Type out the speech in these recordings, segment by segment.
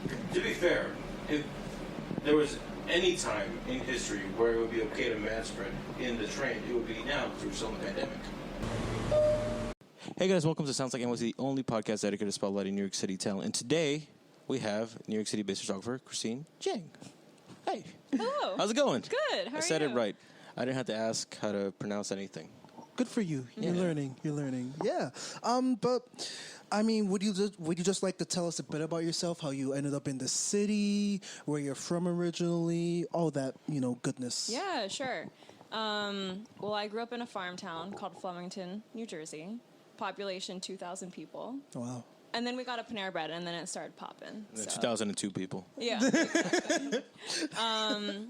To be fair, if there was any time in history where it would be okay to mass spread in the train, it would be now through some pandemic. Hey guys, welcome to Sounds Like NYC, the only podcast dedicated to spotlighting New York City talent. And today we have New York City-based photographer Christine Jiang. Hey. Hello. How's it going? Good. How are you? I said it right. I didn't have to ask how to pronounce anything. Good for you. You're learning. Yeah. But I mean, would you just like to tell us a bit about yourself? How you ended up in the city, where you're from originally, all that goodness. Yeah, sure. Well, I grew up in a farm town called Flemington, New Jersey. Population 2,000 people. Wow. And then we got a Panera Bread, and then it started popping. 2002 people. Yeah. The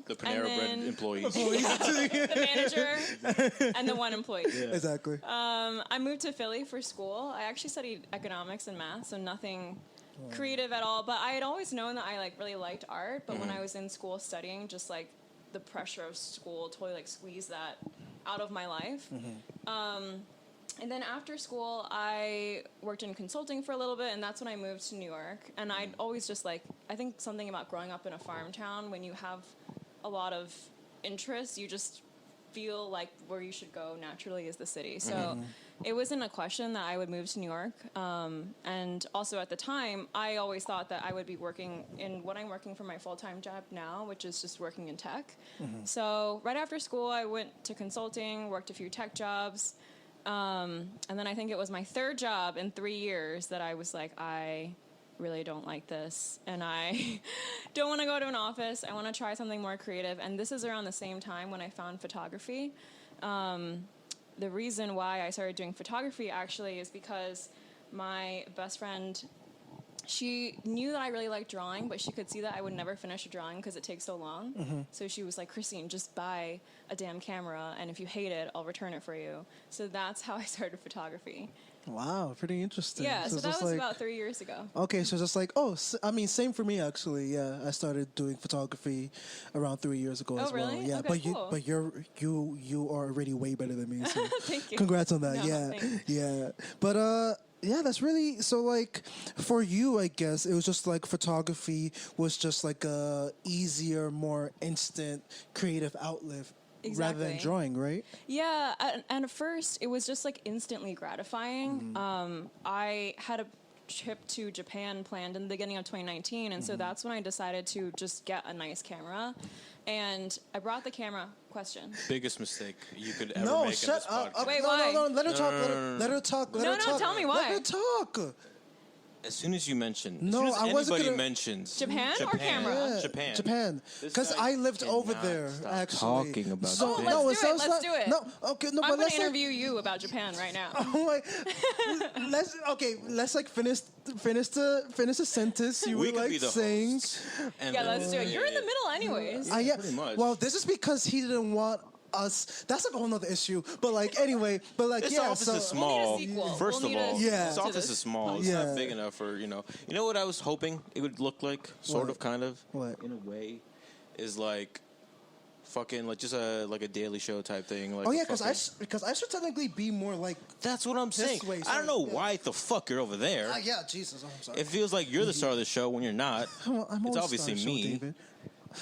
Panera Bread employees. The manager and the one employee. Yeah. Exactly. I moved to Philly for school. I actually studied economics and math, so nothing creative at all. But I had always known that I really liked art. But when I was in school studying, just the pressure of school totally squeezed that out of my life. And then after school, I worked in consulting for a little bit, and that's when I moved to New York. And I'd always just I think something about growing up in a farm town, when you have a lot of interests, you just feel like where you should go naturally is the city. So it wasn't a question that I would move to New York. And also at the time, I always thought that I would be working in what I'm working for my full-time job now, which is just working in tech. So right after school, I went to consulting, worked a few tech jobs. And then I think it was my third job in 3 years that I was like, I really don't like this. And I don't want to go to an office. I want to try something more creative. And this is around the same time when I found photography. The reason why I started doing photography actually is because my best friend, she knew that I really liked drawing, but she could see that I would never finish a drawing because it takes so long. So she was like, Christine, just buy a damn camera, and if you hate it, I'll return it for you. So that's how I started photography. Wow, pretty interesting. Yeah, so that was about 3 years ago. Okay, so just same for me actually. Yeah, I started doing photography around 3 years ago as well. Really? Yeah, okay, but you are already way better than me. So Thank you. Congrats on that. No, yeah, thanks. yeah. But yeah, that's really so. For you, I guess it was just photography was just a easier, more instant creative outlet. Exactly. Rather than drawing, right? Yeah, and at first it was just instantly gratifying. I had a trip to Japan planned in the beginning of 2019, and so that's when I decided to just get a nice camera. And I brought the camera. Question. Biggest mistake you could ever No, make shut in this up. podcast. Wait, no, why? No, let her talk. Let her talk. Let her talk. tell me why. Let her talk. As soon as you mentioned, No, as soon as I wasn't anybody gonna- mentions Japan or camera? Yeah, Japan. Because I lived over there, stop actually. talking about So, Japan. no, Let's do it. sounds Let's do it. No, okay, no, I'm but going let's to interview you about Japan right now. Oh my! Let's finish the sentence you We were could be the saying. hosts, and Yeah, then- let's do it. You're in the middle anyways. Yeah. pretty much. Well, this is because he didn't want us. That's a whole nother issue. But anyway, This yeah. office So is small. We'll need a sequel. First We'll of all, need a Yeah. this sequel to office this. is small. It's Yeah. not big enough for You know what I was hoping it would look like, sort What? of, kind of, What? in a way, is fucking just a Daily Show type thing. Oh yeah, because I should technically be more like. That's what I'm saying. way, I don't know sorry, yeah. why the fuck you're over there. Yeah, Jesus. I'm sorry. It feels like you're the star of the show when you're not. I'm It's always obviously star show, me. David.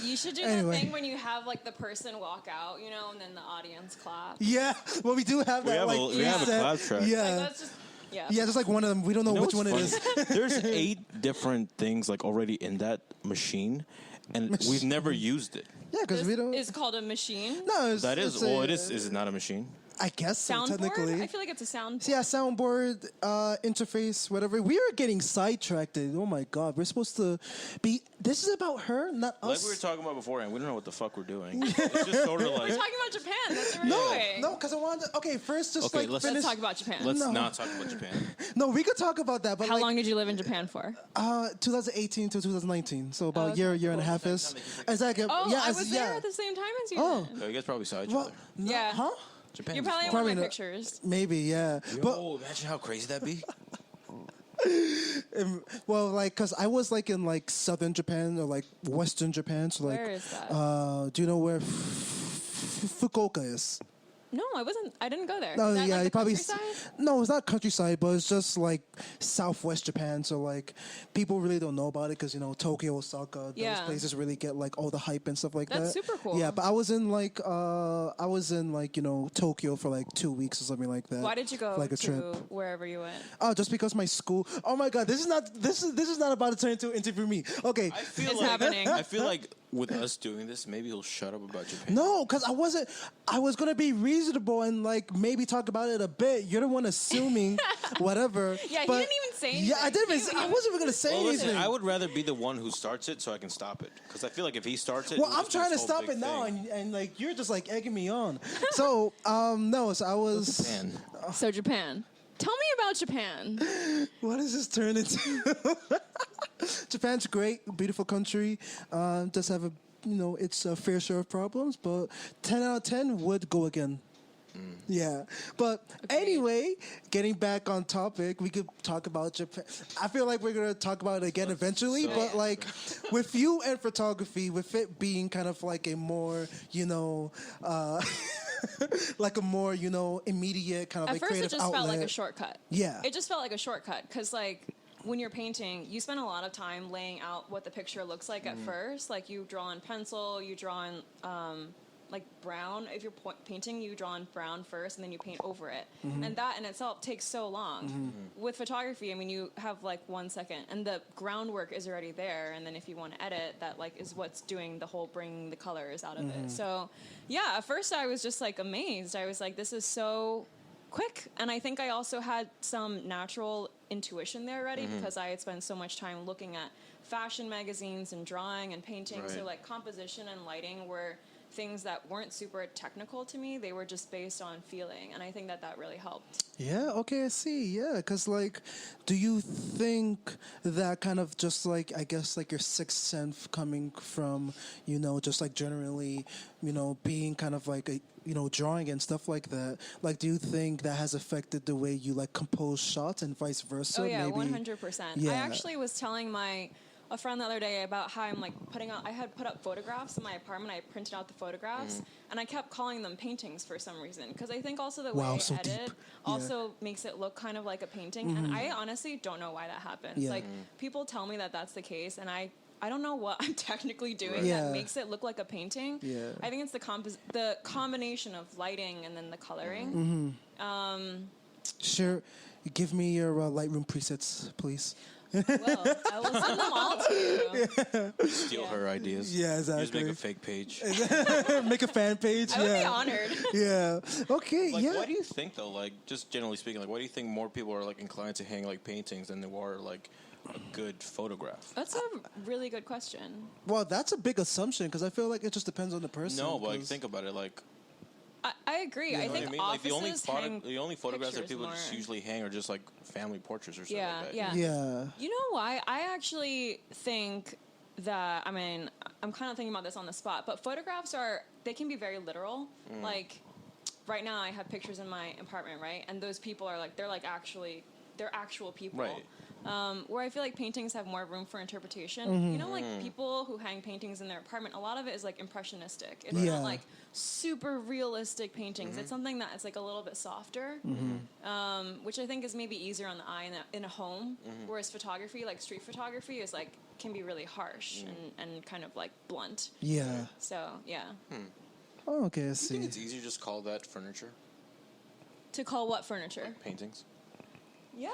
You should do Anyway. that thing when you have the person walk out, and then the audience clap. Yeah, well, we do have that. We have a preset. clap track. Yeah. That's just Yeah, just one of them. We don't know You know which one what's it funny? is. There's 8 different things already in that machine, and we've never used it. Yeah, because we don't. It's called a machine. No, That is, it's well, it is. Is it not a machine? I guess so, Soundboard? technically. I feel like it's a soundboard. Yeah, soundboard, interface, whatever. We are getting sidetracked. Oh my God, we're supposed to be. This is about her, not us. Like we were talking about beforehand, we don't know what the fuck we're doing. It's just sort of We're talking about Japan. That's what we're no, doing. no, because I wanted. Okay, first just Okay, finish. Let's talk about Japan. Let's No. not talk about Japan. No, we could talk about that. But How long did you live in Japan for? 2018 to 2019, so about Okay, year and a half is. Exactly. Oh, yeah, I was there yeah. at the same time as you. Oh. then. So you guys probably saw each Well, other. no, Yeah. Huh? Japan. You're probably in one Probably of my not. pictures. Maybe, yeah. Yo, imagine how crazy that'd be. Well, because I was in southern Japan or western Japan. So Where is that? Do you know where Fukuoka is? No, I wasn't. I didn't go there. No, Is that, yeah, like, you the probably. countryside? No, it's not countryside, but it's just like Southwest Japan. So like, people really don't know about it because Tokyo, Osaka, those Yeah. places really get like all the hype and stuff like that. That's super cool. Yeah, but I was in like Tokyo for like 2 weeks or something like that. Why did you go like a to trip? wherever you went? Oh, just because my school. Oh my God, this is not about to turn into an interview for me. Okay. I feel It's like happening. I feel like with us doing this, maybe he'll shut up about Japan. No, because I was gonna be reasonable and like maybe talk about it a bit. You're the one assuming whatever. Yeah, he but- didn't even say anything. Yeah, I didn't. I wasn't even gonna say Well, anything. listen, I would rather be the one who starts it so I can stop it. Because I feel like if he starts it, Well, it'll I'm just be trying to this whole stop big it now, thing. and like you're just like egging me on. So no, so I was. Japan. So Japan. Tell me about Japan. What does this turn into? Japan's great, beautiful country. Does have its fair share of problems, but 10 out of 10 would go again. Yeah, but anyway, getting back on topic, we could talk about Japan. I feel like we're gonna talk about it again eventually, so- but like with you and photography, with it being kind of like a more, like a more, immediate kind of At like first, it creative just outlet. felt like a shortcut. Yeah. It just felt like a shortcut because, like, when you're painting, you spend a lot of time laying out what the picture looks like at first. Like, you draw in pencil, you draw in, like, brown. If you're painting, you draw in brown first, and then you paint over it. And that in itself takes so long. With photography, I mean, you have, like, 1 second, and the groundwork is already there. And then if you want to edit, that, like, is what's doing the whole bringing the colors out of it. So, yeah, at first I was just, like, amazed. I was like, this is so quick. And I think I also had some natural intuition there already because I had spent so much time looking at fashion magazines and drawing and painting. Right. So, like, composition and lighting were things that weren't super technical to me. They were just based on feeling, and I think that really helped. Yeah, okay, I see. Yeah, because, like, do you think that kind of just, like, I guess, like, your sixth sense coming from, just, like, generally, being kind of like a, drawing and stuff like that, like, do you think that has affected the way you, like, compose shots and vice versa? Oh, yeah, maybe? 100%. Yeah. I actually was telling a friend the other day about how I'm like I had put up photographs in my apartment. I printed out the photographs and I kept calling them paintings for some reason because I think also the way I so edit deep. also makes it look kind of like a painting. And I honestly don't know why that happens. Yeah. Like people tell me that that's the case, and I don't know what I'm technically doing Yeah. that makes it look like a painting. Yeah. I think it's the combination of lighting and then the coloring. Sure. Give me your Lightroom presets, please. Well, I will send them all to you. Steal her ideas. Yeah, Just exactly. make a fake page. Make a fan page. I would be Yeah. honored. Yeah. Okay. Like, yeah. why do you think though? Like, just generally speaking, like, why do you think more people are like inclined to hang like paintings than they are like a good photograph? That's a really good question. Well, that's a big assumption because I feel like it just depends on the person. No, but like, 'cause- think about it. Like, I agree. I you know think what I mean? Like offices hang the only photographs that pictures people just more. usually hang are just like family portraits or something Yeah, like that. yeah. Yeah. You know why? I actually think that, I mean, I'm kind of thinking about this on the spot, but photographs they can be very literal. Like, right now I have pictures in my apartment, right? And those people are like, they're actual people. Right. Where I feel like paintings have more room for interpretation. You know, like people who hang paintings in their apartment, a lot of it is like impressionistic. It's Yeah. not like super realistic paintings. It's something that is like a little bit softer, which I think is maybe easier on the eye in a home. Whereas photography, like street photography, is like can be really harsh and kind of like blunt. Yeah. So yeah, Oh, okay, I Do you see. think it's easier to just call that furniture, to call what furniture? paintings? Yeah.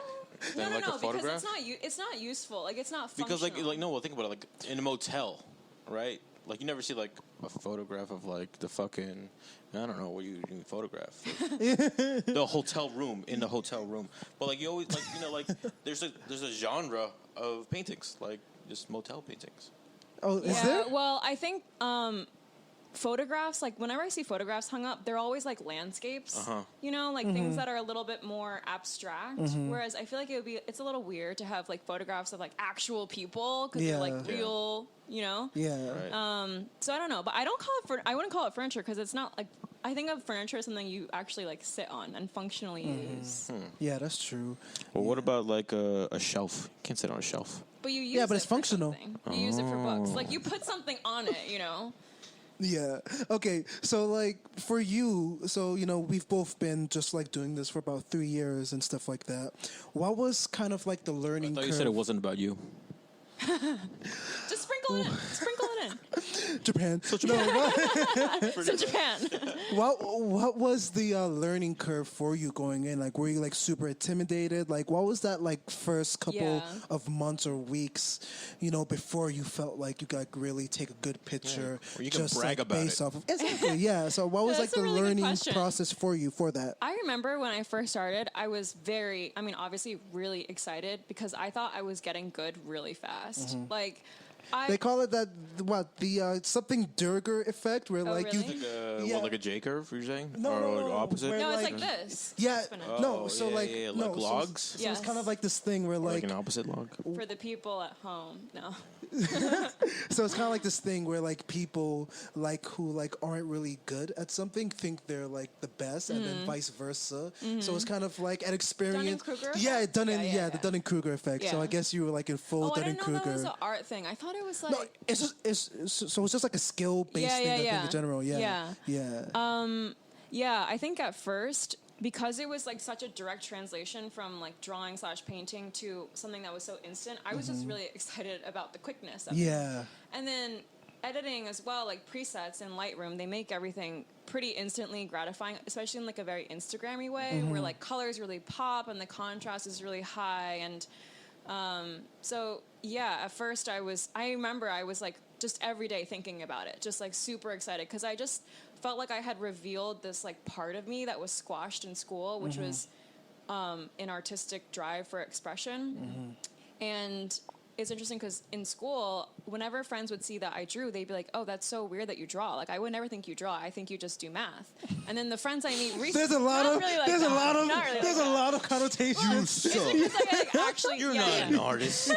Than No, like a because photograph? it's not useful. Like it's not functional. Because no, well, think about it. Like in a motel, right? Like you never see like a photograph of like the fucking I don't know what you photograph the hotel room in the hotel room. But like you always like there's a genre of paintings like just motel paintings. Oh, is Yeah, there? well, I think photographs, like whenever I see photographs hung up, they're always like landscapes, you know, like things that are a little bit more abstract. Whereas I feel like it's a little weird to have like photographs of like actual people because Yeah. they're like real, you know. Yeah. Right. So I don't know, but I wouldn't call it furniture because it's not like I think of furniture as something you actually like sit on and functionally use. Yeah, that's true. Well, what about like a shelf? You can't sit on a shelf. But you use Yeah, but it it's for functional. something. You use it for books. Like you put something on it, you know. Yeah. Okay. So like for you, so we've both been just like doing this for about 3 years and stuff like that. What was kind of like the I learning thought curve? you said it wasn't about you. Just sprinkle it in. Sprinkle it in. Japan. No, So Japan. what was the learning curve for you going in? Like, were you like super intimidated? Like, what was that like first couple Yeah. of months or weeks, before you felt like you could really take a good picture? Or you can just brag like about based it. off of exactly. Yeah. So what was like That's a the really good learning question. process for you for that? I remember when I first started, I was obviously really excited because I thought I was getting good really fast. Like, They call it that the something Durger effect, where like really? you What, like a J curve? You're saying? No, or no, like no, opposite? where No, it's like- like this. yeah Exponential. no so yeah, like yeah, no like so- logs? So it's kind of Yes. like this thing where Or like like an opposite log? For the people at home, no. so it's kind of like this thing where like people like who like aren't really good at something think they're like the best, and then vice versa. So it's kind of like an experience. Dunning-Kruger Yeah, effect? Dunning. Yeah, Yeah, yeah, the yeah. Dunning Kruger effect. So Yeah. I guess you were like in full Oh, I Dunning didn't know that was Kruger. an art thing. I thought it was like. No, so it's just like a skill based Yeah, thing. yeah, I think yeah. in general. Yeah. Yeah. Yeah, I think at first, because it was like such a direct translation from like drawing / painting to something that was so instant, I was just really excited about the quickness of it. Yeah. And then editing as well, like presets in Lightroom, they make everything pretty instantly gratifying, especially in like a very Instagrammy way, where like colors really pop and the contrast is really high. And so yeah, at first I remember I was like just every day thinking about it, just like super excited, because I just felt like I had revealed this like part of me that was squashed in school, which was an artistic drive for expression. And it's interesting because in school, whenever friends would see that I drew, they'd be like, "Oh, that's so weird that you draw. Like, I would never think you draw. I think you just do math." And then the friends I meet recently, There's a lot not of really like there's that. a lot of Not really there's like a that. lot of connotations. So, It's like actually, you're yeah, not yeah. an artist.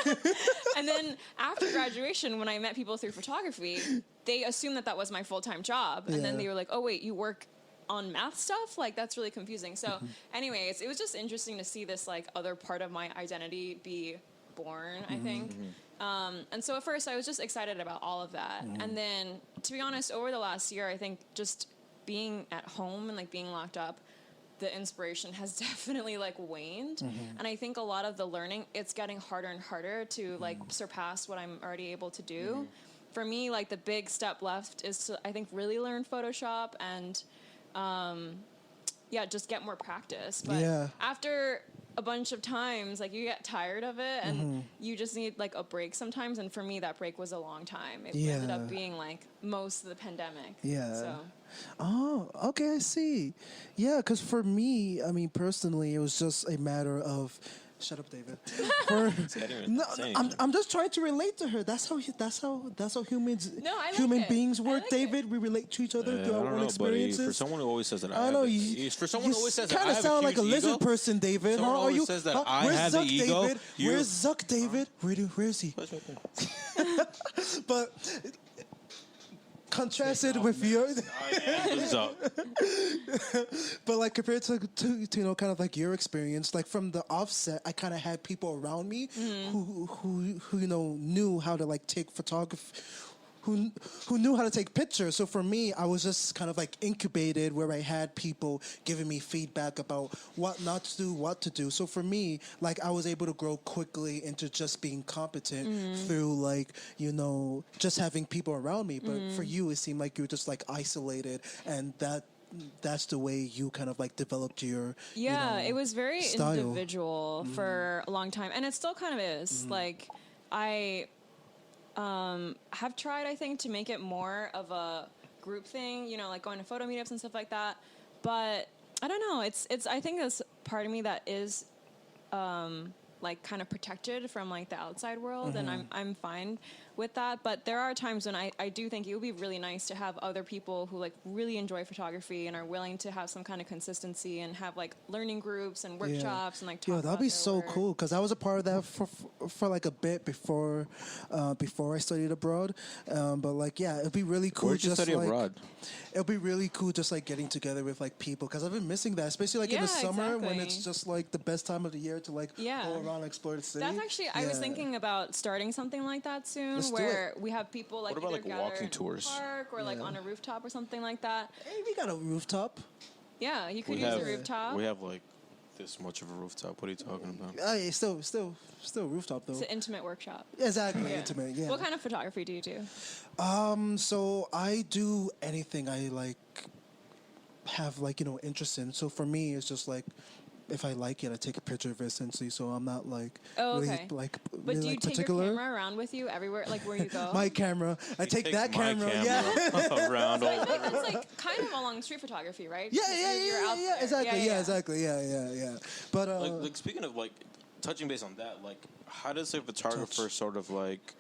And then after graduation, when I met people through photography, they assumed that that was my full-time job. And then Yeah. they were like, "Oh, wait, you work on math stuff? Like, that's really confusing." So anyways, it was just interesting to see this like other part of my identity be born, I think. And so at first I was just excited about all of that. And then, to be honest, over the last year, I think just being at home and like being locked up, the inspiration has definitely like waned. And I think a lot of the learning, it's getting harder and harder to like surpass what I'm already able to do. For me, like the big step left is to, I think, really learn Photoshop and just get more practice. But Yeah. after a bunch of times, like you get tired of it and you just need like a break sometimes. And for me, that break was a long time. It ended Yeah. up being like most of the pandemic. Yeah. So Oh, okay, I see. Yeah, because for me, I mean, personally, it was just a matter of. Shut up, David. No, I'm just trying to relate to her. That's how humans No, I like human it. beings I work, like David. We relate to each other I through our don't own know, experiences. buddy. For someone who always says that I know for someone who always says that I kind of have sound like a huge lizard ego, person, David. someone Huh? Are always you? says that huh? I Where's have the Zuck, ego, David? you're- Where's Zuck, David? Where is he? That's right there. But contrasted with your, What's up? but like compared to kind of like your experience, like from the offset, I kind of had people around me who knew how to like take photography. Who knew how to take pictures. So for me, I was just kind of like incubated where I had people giving me feedback about what not to do, what to do. So for me, like I was able to grow quickly into just being competent through like, just having people around me. But for you, it seemed like you were just like isolated, and that's the way you kind of like developed your it was very style. individual for a long time, and it still kind of is. Like I have tried, I think, to make it more of a group thing, like going to photo meetups and stuff like that. But I don't know. It's I think there's part of me that is like kind of protected from like the outside world, and I'm fine with that. But there are times when I do think it would be really nice to have other people who like really enjoy photography and are willing to have some kind of consistency and have like learning groups and workshops and like talk Yo, that'd about be their so work. cool because I was a part of that for like a bit before I studied abroad. But like, yeah, it'd be really cool. Where'd you just study like, abroad? It'd be really cool just like getting together with like people because I've been missing that, especially like in the Yeah, summer when exactly. it's just like the best time of the year to like Yeah. go around and explore the city. That's actually, I was Yeah. thinking about starting something like that soon, Let's do where we have people like What about, either like, gather walking in tours? a park or like Yeah. on a rooftop or something like that. Hey, we got a rooftop. Yeah, you could We use have a rooftop. We have like this much of a rooftop. What are you talking about? Hey, still rooftop though. It's an intimate workshop. Exactly, Yeah. intimate. Yeah. What kind of photography do you do? So I do anything I like, have like interest in. So for me, it's just like, if I like it, I take a picture of it essentially. So I'm not like Oh, really okay. like But really do you like take particular. your camera around with you everywhere, like where you go? My camera. I He take takes that my camera. Yeah. around all I feel like that's like kind of along street photography, right? Yeah, Because yeah, you're yeah, out yeah, there. exactly, yeah, exactly, yeah. But like speaking of like touching base on that, like how does a photographer sort of like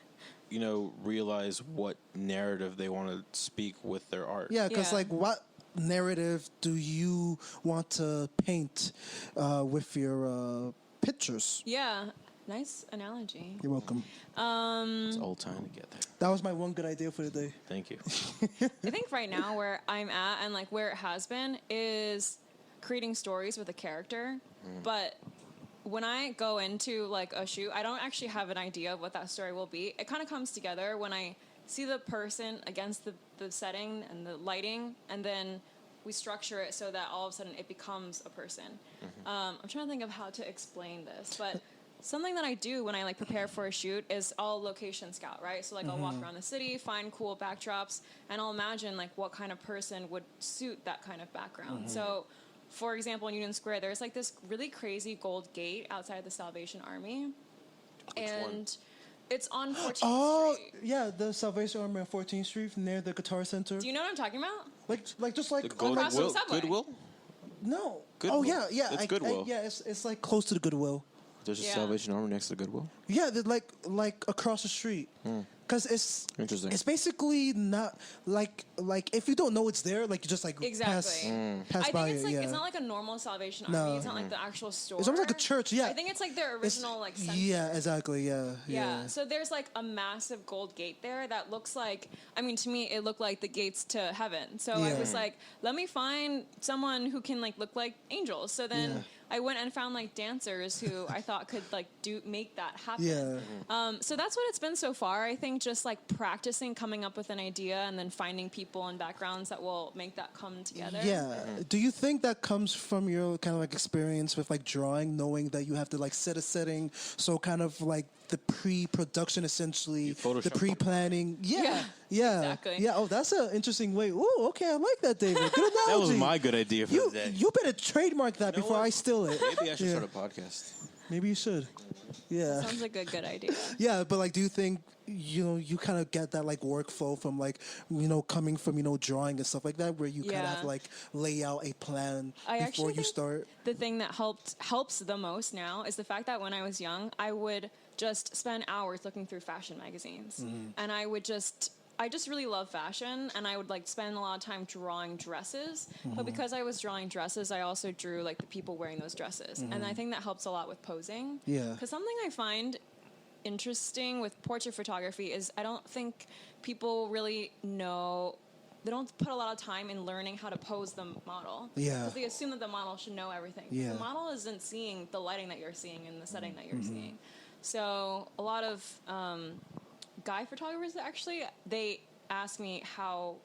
realize what narrative they want to speak with their art? yeah, because Yeah. like, what narrative do you want to paint with your pictures? Yeah, nice analogy. You're welcome. It's all time together. That was my one good idea for the day. Thank you. I think right now where I'm at and like where it has been is creating stories with a character, but when I go into like a shoot, I don't actually have an idea of what that story will be. It kind of comes together when I see the person against the setting and the lighting, and then we structure it so that all of a sudden it becomes a person. I'm trying to think of how to explain this, but something that I do when I like prepare for a shoot is I'll location scout, right? So like I'll walk around the city, find cool backdrops, and I'll imagine like what kind of person would suit that kind of background. So for example, in Union Square, there's like this really crazy gold gate outside the Salvation Army. And it's on 14th Oh, Street. yeah, the Salvation Army on 14th Street near the Guitar Center. Do you know what I'm talking about? Like just like The on Across from Goodwill. Subway. Goodwill. no. Goodwill. Oh yeah. It's Goodwill. yeah, it's like close to the Goodwill. There's a Yeah. Salvation Army next to Goodwill. Yeah, they're like across the street. Because Interesting. it's basically not like if you don't know it's there, like you just like Exactly. pass I by think it's it. like Yeah. it's not like a normal Salvation No. Army. It's not like the actual store. It's almost like a church, yeah. I think it's like their It's- original like center. Yeah, exactly. Yeah. Yeah. So there's like a massive gold gate there that looks like, I mean, to me, it looked like the gates to heaven. So I Yeah. was like, let me find someone who can like look like angels. So then Yeah. I went and found like dancers who I thought could like make that happen. Yeah. So that's what it's been so far. I think just like practicing coming up with an idea and then finding people and backgrounds that will make that come together. Yeah. Do you think that comes from your kind of like experience with like drawing, knowing that you have to like set a setting, so kind of like the pre-production essentially, Photoshop. the pre-planning? Yeah. Yeah, Yeah. exactly. Yeah. Oh, that's an interesting way. Ooh, okay, I like that, David. Good That analogy. was my good idea for You the day. you better trademark that know before what? I steal it. Maybe I should Yeah. start a podcast. Maybe you should. Yeah. Sounds like a good idea. Yeah, but like, do you think you kind of get that like workflow from like coming from drawing and stuff like that, where you kind of Yeah. have to like lay out a plan I before actually you think start? the thing that helps the most now is the fact that when I was young, I would just spend hours looking through fashion magazines, and I just really love fashion, and I would like spend a lot of time drawing dresses. But because I was drawing dresses, I also drew like the people wearing those dresses, and I think that helps a lot with posing. Yeah. Because something I find interesting with portrait photography is I don't think people really know. They don't put a lot of time in learning how to pose the model. Yeah. Because they assume that the model should know everything. Yeah. The model isn't seeing the lighting that you're seeing and the setting that you're seeing. So a lot of guy photographers actually, they ask me how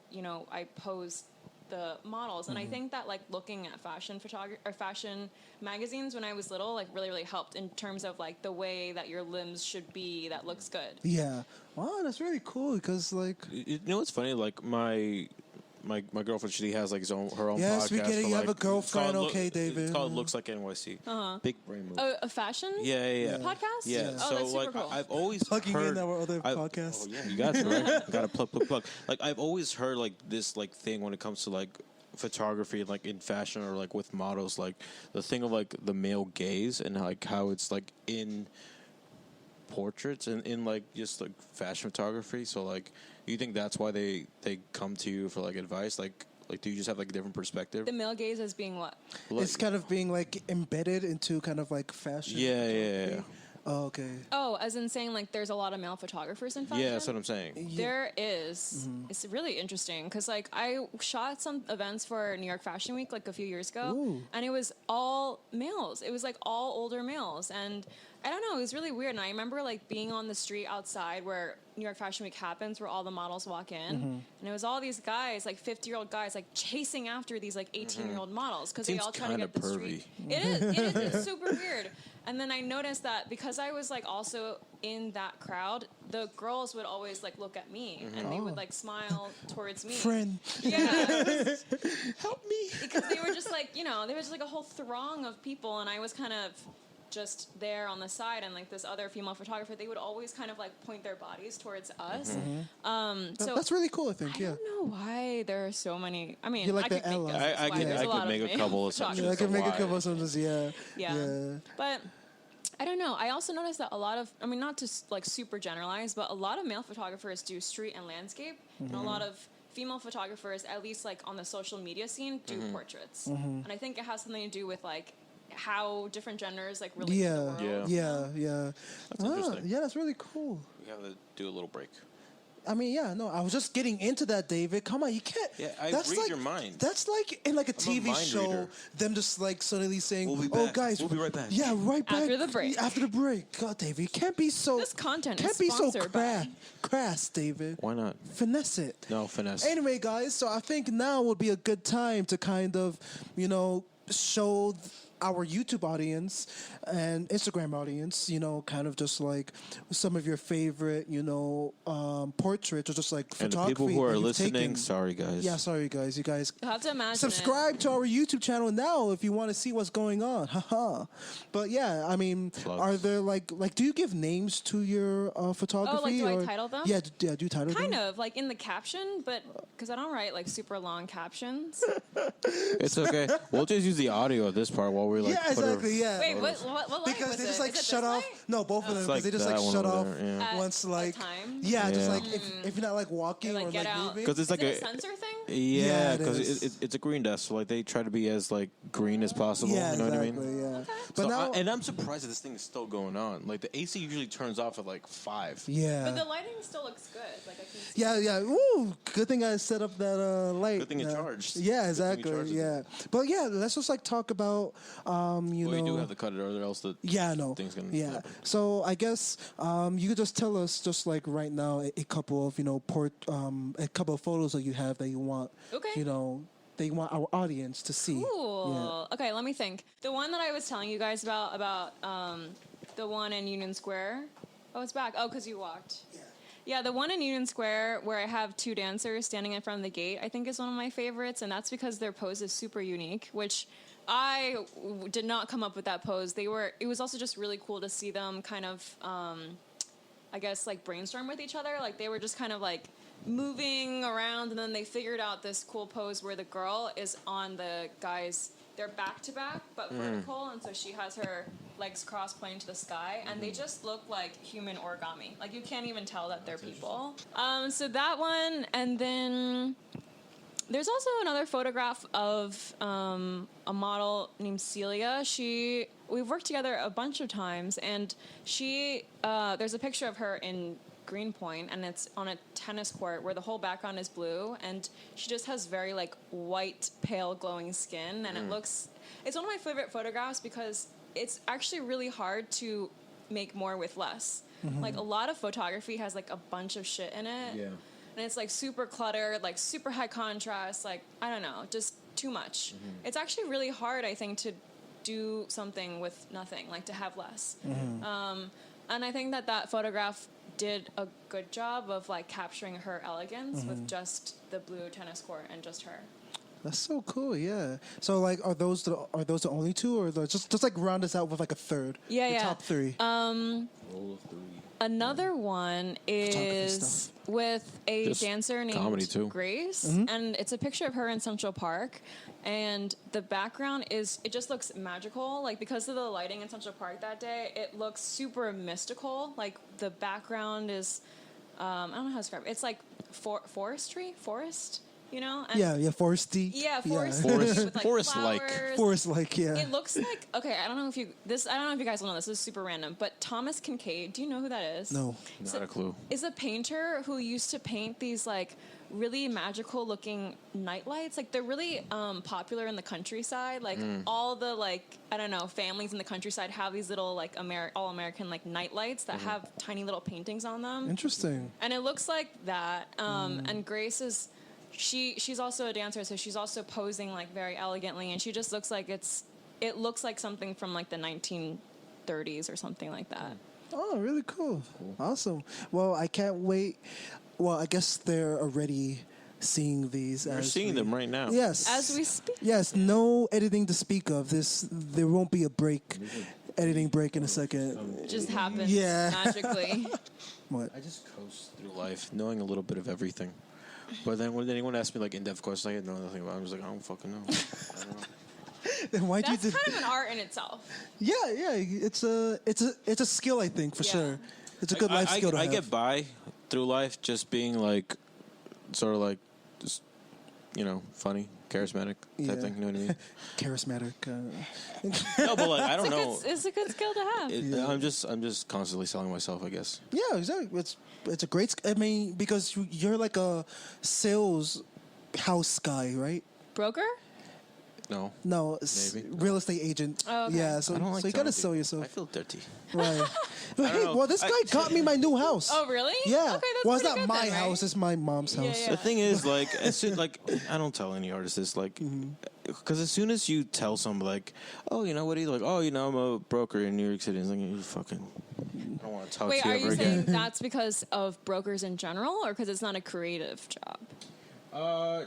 I pose the models, and I think that like looking at fashion photography or fashion magazines when I was little like really helped in terms of like the way that your limbs should be that looks good. Yeah. Wow, that's really cool because like. You know what's funny? Like my girlfriend, she has like her own Yes, podcast. we get it. for, You have like, a girlfriend, it's called okay, David. It's called Looks Like NYC. Big brain move. Oh, a fashion Yeah. podcast? Yeah. Oh, So that's super like cool. I've always Plugging heard in our other podcasts. Oh yeah, you got to right. Got to plug. Like I've always heard like this like thing when it comes to like photography, like in fashion or like with models, like the thing of like the male gaze and like how it's like in portraits and in like just like fashion photography. So like, you think that's why they come to you for like advice? Like do you just have like a different perspective? The male gaze as being what? It's kind of being like embedded into kind of like fashion. Yeah. Oh, okay. Oh, as in saying like there's a lot of male photographers in fashion? Yeah, that's what I'm saying. There is. It's really interesting because like I shot some events for New York Fashion Week like a few years ago, Ooh. and it was all males. It was like all older males, and I don't know. It was really weird. And I remember like being on the street outside where New York Fashion Week happens, where all the models walk in, and it was all these guys, like 50-year-old guys, like chasing after these like 18-year-old models because they Seems all try to kinda get the pervy. street. It is. It's super weird. And then I noticed that because I was like also in that crowd, the girls would always like look at me and they would like smile towards me. Friend. Yeah. Help me. Because they were just like, you know, there was like a whole throng of people, and I was kind of just there on the side, and like this other female photographer, they would always kind of like point their bodies towards us. So That's really cool, I think. I Yeah. don't know why there are so many. I mean, You're like I the could make ally. guesses I why could there's a lot make of a couple male assumptions. Yeah, I photographers. can make a why. couple of sentences. Yeah. Yeah. But I don't know. I also noticed that a lot of, I mean, not to like super generalize, but a lot of male photographers do street and landscape, and a lot of female photographers, at least like on the social media scene, do portraits. And I think it has something to do with like how different genders like relate to the world. Yeah. That's interesting. Yeah, that's really cool. We have to do a little break. I mean, yeah, no, I was just getting into that, David. Come on, you can't. Yeah, I that's read like, your mind. That's like in like a I'm a TV mind show, reader. them just like suddenly saying, We'll be "Oh, back. guys, We'll be right back." Yeah, right back After the break. After the break, God, David, you can't be so. This content can't is be so sponsored by- crass, David. Why not? Finesse it. No, finesse. Anyway, guys, so I think now would be a good time to kind of, you know, show our YouTube audience and Instagram audience, you know, kind of just like some of your favorite, you know, portraits or just like And the photography people who are that you've listening, taken. sorry guys. Yeah, sorry guys. You guys You'll have to imagine subscribe to our YouTube channel now if you want to see what's going on. Haha. But yeah, I mean, Plugs. are there like do you give names to your photography? do I or- title them? Yeah, do you title them? Kind of like in the caption, but because I don't write like super long captions. It's okay. We'll just use the audio of this part while we're like. Yeah, put our- exactly. Yeah. Wait, what light Because was they it? just like Is it shut this off. light? No, both of them. It's Because like they just that like one shut over off there, yeah. At once a like time? yeah, just Yeah. like if you're not like walking Or, like, or get like out. moving. Because it's like Is it a sensor thing? Yeah, Yeah, it because is. it's a green desk, so like they try to be as like green as possible. Yeah, you know exactly. what I mean? Yeah. Okay. But So now, and I'm surprised that this thing is still going on. Like the AC usually turns off at like 5. yeah. But the lighting still looks good. Like I can see. Yeah. Ooh, good thing I set up that light. Good thing it charged. Yeah, Good thing it exactly. charges Yeah, but yeah, let's just like talk about you Well, know. you do have to cut it, or else the Yeah, I know. thing's gonna Yeah. happen. So I guess you could just tell us, just like right now, a couple of a couple of photos that you have that you want. Okay. You know, that you want our audience to see. Cool. Okay, let me think. The one that I was telling you guys about the one in Union Square. Oh, it's back. Oh, because you walked. Yeah, the one in Union Square where I have 2 dancers standing in front of the gate, I think is one of my favorites, and that's because their pose is super unique, which I did not come up with that pose. It was also just really cool to see them kind of, I guess, like brainstorm with each other. Like they were just kind of like moving around, and then they figured out this cool pose where the girl is on the guy's, they're back to back but vertical, and so she has her legs crossed pointing to the sky, and they just look like human origami. Like you can't even tell that they're people. So that one, and then there's also another photograph of a model named Celia. We've worked together a bunch of times, and there's a picture of her in Greenpoint, and it's on a tennis court where the whole background is blue, and she just has very like white, pale, glowing skin, and it's one of my favorite photographs because it's actually really hard to make more with less. Like a lot of photography has like a bunch of shit in it. Yeah. And it's like super cluttered, like super high contrast, like I don't know, just too much. It's actually really hard, I think, to do something with nothing, like to have less. And I think that photograph did a good job of like capturing her elegance with just the blue tennis court and just her. That's so cool. Yeah. So like, are those the only 2, or just like round us out with like a third? Yeah, the yeah. top 3. Roll of 3. Another one is stuff. with a Just dancer named comedy, too. Grace, and it's a picture of her in Central Park, and the background it just looks magical, like because of the lighting in Central Park that day, it looks super mystical, like the background is, I don't know how to describe it. It's like forest, you know? And Yeah, foresty. Yeah, foresty Forest- with like forest-like. flowers. Forest-like, yeah. It looks like okay. I don't know if you guys will know this. This is super random, but Thomas Kincaid. Do you know who that is? No. Not a clue. Is a painter who used to paint these like really magical looking night lights. Like they're really popular in the countryside. Like all the like I don't know families in the countryside have these little like all American like night lights that have tiny little paintings on them. Interesting. And it looks like that. And Grace is. She's also a dancer, so she's also posing like very elegantly, and she just looks like it looks like something from like the 1930s or something like that. Oh, really cool. Awesome. Well, I can't wait. Well, I guess they're already seeing these. We're as seeing we- them right now. Yes. As we speak. Yes, no editing to speak of. There won't be a break, editing break in a second. It just happens Yeah. magically. What? I just coast through life knowing a little bit of everything. But then when anyone asks me like in-depth questions, I know nothing about it. I'm just like, I don't fucking know. I don't know. Then why'd you That's do? kind of an art in itself. Yeah, it's a skill, I think, for Yeah. sure. It's a good life skill to I have. get by through life just being like, sort of like, just, funny, charismatic type Yeah. thing. You know what I mean? Charismatic. No, but like I don't know. It's a good skill to have. I'm just constantly selling myself, I guess. Yeah, exactly. It's a great. I mean, because you're like a sales house guy, right? Broker? No. No, Maybe. real estate agent. Oh, okay. Yeah, so I don't like so you gotta telling sell people. yourself, I feel dirty. right? don't Hey, know. well, this guy got me my new house. Oh, really? Yeah. Okay, that's well, it's pretty not good my then, right? house; it's my mom's Yeah, house. yeah. The thing is, like, as soon like I don't tell any artists this, like, because as soon as you tell somebody, like, oh, what do you like? Oh, I'm a broker in New York City. It's like you fucking. I don't want to talk Wait, to you are ever you again. saying that's because of brokers in general, or because it's not a creative job?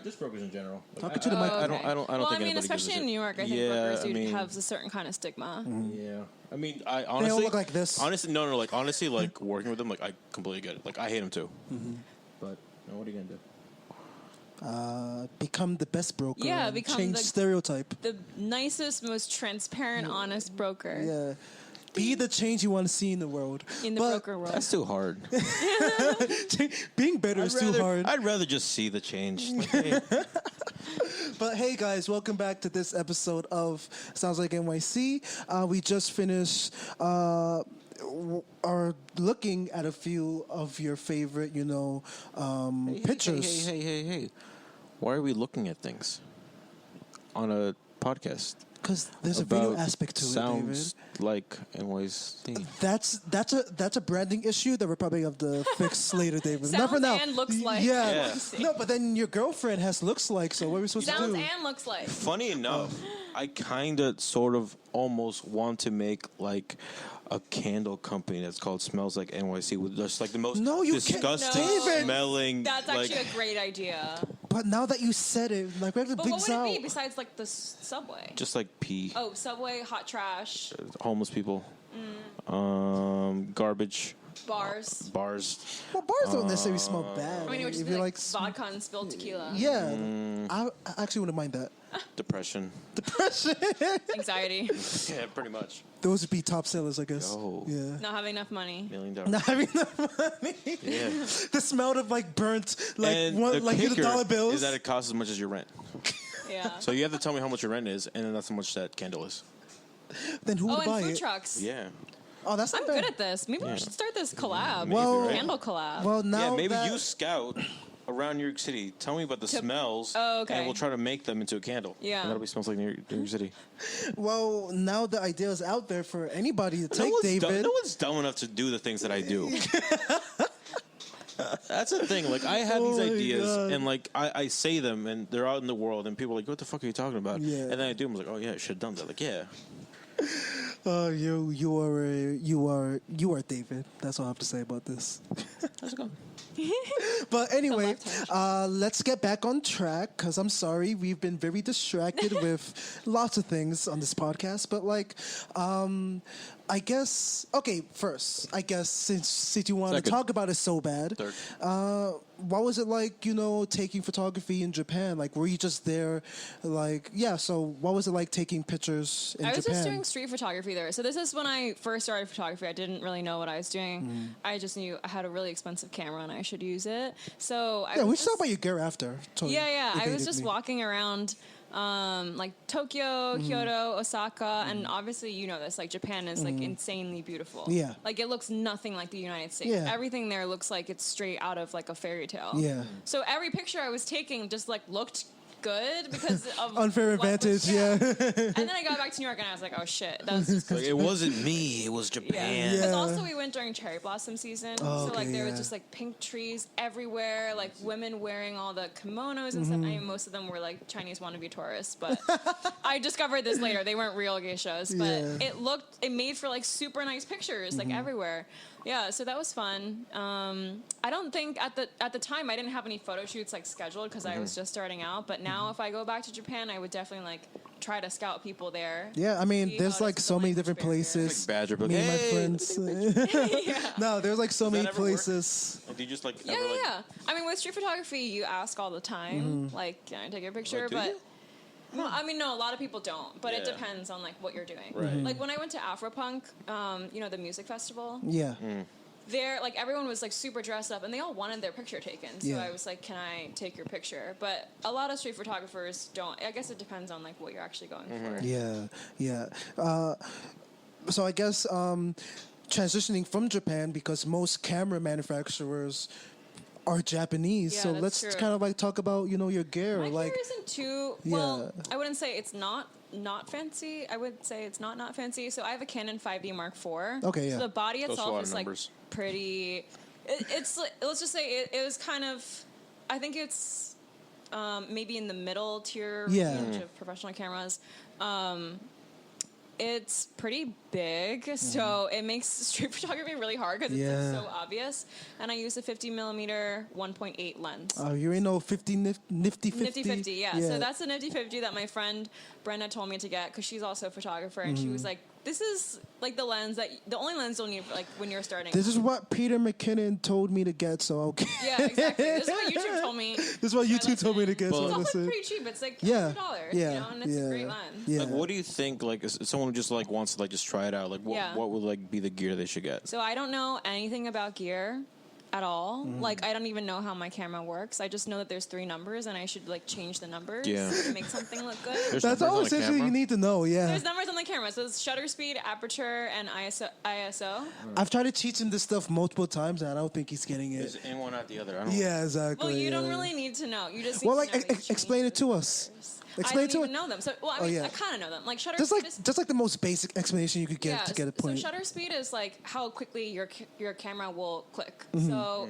Just brokers in general. Talking to the mic. I don't Well, think I mean, anybody gives a especially in shit. New York, I think Yeah, brokers I mean, have a certain kind of stigma. Yeah, I mean, I They honestly all look like this. Honestly, no, like honestly, like working with them, like I completely get it. Like I hate them too. But what are you gonna do? Become the best broker. Yeah, and become change the- stereotype. The nicest, most transparent, honest broker Yeah. Be the change you want to see in the world. in the But broker world. That's too hard. Being better is too hard. I'd rather just see the change. Like, hey, But hey, guys, welcome back to this episode of Sounds Like NYC. We just finished are looking at a few of your favorite, pictures. Hey. Why are we looking at things on a podcast? Because there's a video about aspect to Sounds it, like NYC. David. That's a branding issue that we're probably have to fix later, David. Not for Sounds now. and looks like. Yeah. Yeah. No, but then your girlfriend has looks like. So what are we supposed Sounds to do? and looks like. Funny enough, I kind of, sort of, almost want to make like a candle company that's called Smells Like NYC with just like the most No, you can't. disgusting No. smelling. That's like, actually a great idea. But now that you said it, like we have to But big what would out. it be besides like the subway? just like pee. Oh, subway, hot trash, Homeless people, garbage, bars. bars. Well, bars don't necessarily smell bad. I mean, it would just if be you like like, vodka and spilled tequila. yeah, I actually wouldn't mind that. Depression. Depression. Anxiety. Yeah, pretty much. Those would be top sellers, I guess. Yo. Yeah. Not having enough money. $1 million. Not having enough money. Yeah. The smell of like burnt, like And one, the like kicker $100 bills. is that it costs as much as your rent. Yeah. So you have to tell me how much your rent is, and then that's how much that candle is. Then who Oh, would and buy food it? trucks. Yeah. Oh, that's not I'm bad. good at this. Maybe we should start this collab. Maybe, Well- right? Candle collab. Well, now Yeah, maybe that, you scout around New York City. Tell me about the smells. Oh, okay. And we'll try to make them into a candle. Yeah. And that'll be Smells Like New York City. Well, now the idea is out there for anybody to take, David. No one's dumb enough to do the things that I do. That's the thing. Like, I have these Oh my ideas, God. and like I say them, and they're out in the world, and people are like, "What the fuck are you talking about?" Yeah. And then I do them. I'm like, "Oh yeah, I should have done that." Like, yeah. Oh, you are David. That's all I have to say about this. How's it going? But anyway, left hand. let's get back on track because I'm sorry we've been very distracted with lots of things on this podcast. But like, I guess okay. First, I guess since you want to Second. talk about it so bad, Third. what was it like? You know, taking photography in Japan. Like, were you just there? Like, yeah. So, what was it like taking pictures in I was Japan? just doing street photography there. So this is when I first started photography. I didn't really know what I was doing. Mm-hmm. I just knew I had a really expensive camera and I should use it. So I Yeah, was we should talk just- about your gear after. Totally Yeah. I was evaded just me. walking around like Tokyo, Kyoto, Osaka, and obviously you know this, like Japan is like insanely beautiful. Yeah. Like it looks nothing like the United States. Yeah. Everything there looks like it's straight out of like a fairy tale. Yeah. So every picture I was taking just like looked good because of Unfair what was- advantage. Yeah. And then I got back to New York and I was like, oh shit, that was just Like, it wasn't me. It was yeah. Japan. Because Yeah. also we went during cherry blossom season, Oh, so like okay, there was yeah. just like pink trees everywhere, like women wearing all the kimonos and stuff. I mean, most of them were like Chinese wannabe tourists, but I discovered this later. They weren't real geishas, but Yeah. it made for like super nice pictures, like everywhere. Yeah, so that was fun. I don't think at the time I didn't have any photo shoots like scheduled because I was just starting out. But now if I go back to Japan, I would definitely like try to scout people there. Yeah, I mean, See there's how like does so the many language different barrier. places. Like Badger Book. Me and my Hey, friends. Yeah. No, there's like so Does many that ever work? places. Like, do you just like Yeah, ever, like, yeah. I mean, with street photography, you ask all the time, like, can I take your picture? Like, do but you? no, I mean, no, a lot of people don't. But it Yeah. depends on like what you're doing. Right. Mhm. Like when I went to Afropunk, you know, the music festival. Yeah. There, like everyone was like super dressed up, and they all wanted their picture taken. So Yeah. I was like, "Can I take your picture?" But a lot of street photographers don't. I guess it depends on like what you're actually going for. Yeah, yeah. So I guess transitioning from Japan, because most camera manufacturers are Japanese. Yeah, so that's let's true. kind of like talk about your gear. My like hair isn't too well. Yeah. I wouldn't say it's not fancy. I would say it's not fancy. So I have a Canon 5D Mark IV. Okay, yeah. So the body Those are a itself lot of is like numbers. pretty. It's like, let's just say it was kind of. I think it's maybe in the middle tier Yeah. range of professional cameras. It's pretty big, so it makes street photography really hard because it's Yeah. like so obvious. And I use a 50mm 1.8 lens. you ain't no 50 nifty 50. Nifty 50, yeah. So that's a Nifty 50 that my friend Brenda told me to get because she's also a photographer, and she was like, "This is like the lens that the only lens you'll need like when you're starting." This is what Peter McKinnon told me to get. So okay. Yeah, exactly. This is what YouTube told me. This is what YouTube told me to get. It's So also listen. pretty cheap. It's like Yeah. $100, Yeah. you know, and it's a great lens. Yeah. Like, what do you think? Like, is someone who just like wants to like just try it out. Like, Yeah. what would like be the gear they should get? So I don't know anything about gear at all. Mm-hmm. Like I don't even know how my camera works. I just know that there's 3 numbers and I should like change the numbers Yeah. to make something look good. There's That's numbers on all the essentially you camera? need to know. Yeah. There's numbers on the camera. So it's shutter speed, aperture, and ISO. I've tried to teach him this stuff multiple times, and I don't think he's getting it. Is in one out the other? I don't Yeah, exactly. Well, you don't yeah. really need to know. You just need Well, to like, know that you explain change it to the us. numbers. Explain I to don't it. even know them. So, well, I mean, yeah. I kind of know them. Like shutter Just speed like is, just like the most basic explanation you could give to get a point. So shutter speed is like how quickly your camera will click. Mm-hmm. So